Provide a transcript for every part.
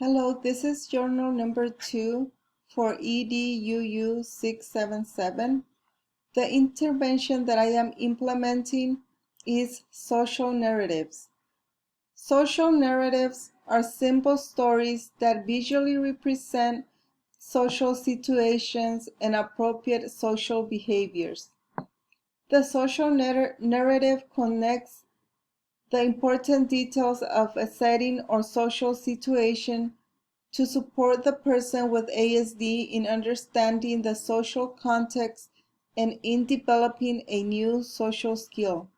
Hello, this is journal number 2 for EDUU677. The intervention that I am implementing is social narratives. Social narratives are simple stories that visually represent social situations and appropriate social behaviors. The social narrative connects the important details of a setting or social situation to support the person with ASD in understanding the social context and in developing a new social skill.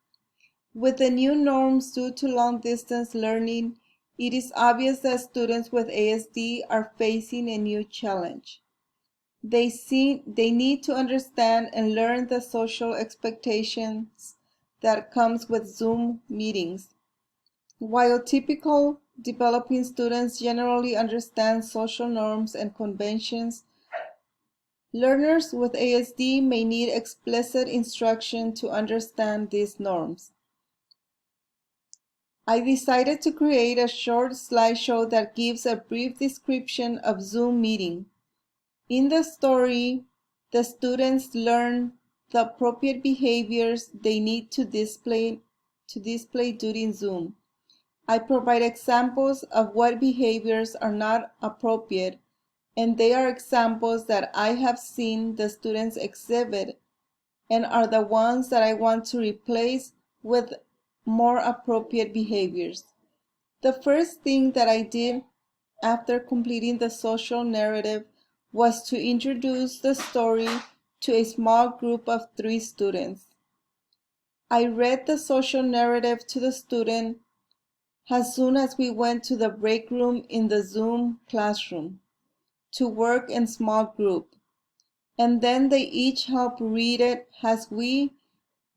With the new norms due to long-distance learning, it is obvious that students with ASD are facing a new challenge. They need to understand and learn the social expectations that comes with Zoom meetings. While typical developing students generally understand social norms and conventions, learners with ASD may need explicit instruction to understand these norms. I decided to create a short slideshow that gives a brief description of Zoom meeting. In the story, the students learn the appropriate behaviors they need to display during Zoom. I provide examples of what behaviors are not appropriate, and they are examples that I have seen the students exhibit and are the ones that I want to replace with more appropriate behaviors. The first thing that I did after completing the social narrative was to introduce the story to a small group of 3 students. I read the social narrative to the student as soon as we went to the break room in the Zoom classroom to work in small group, and then they each help read it. As we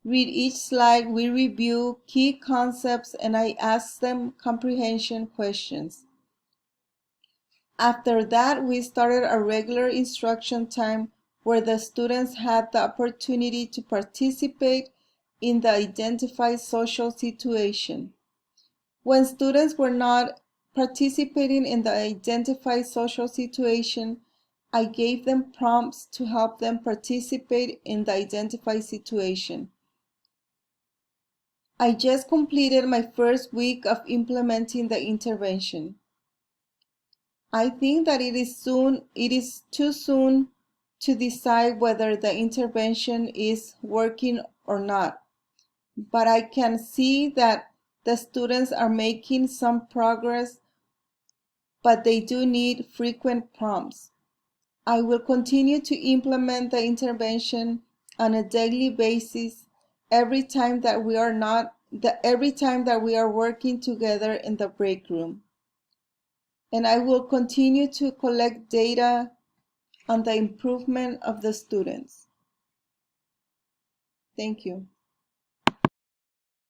read each slide, we review key concepts and I ask them comprehension questions. After that, we started a regular instruction time where the students had the opportunity to participate in the identified social situation. When students were not participating in the identified social situation, I gave them prompts to help them participate in the identified situation. I just completed my first week of implementing the intervention. I think that it is too soon to decide whether the intervention is working or not, but I can see that the students are making some progress, but they do need frequent prompts. I will continue to implement the intervention on a daily basis every time that we are working together in the break room. And I will continue to collect data on the improvement of the students. Thank you.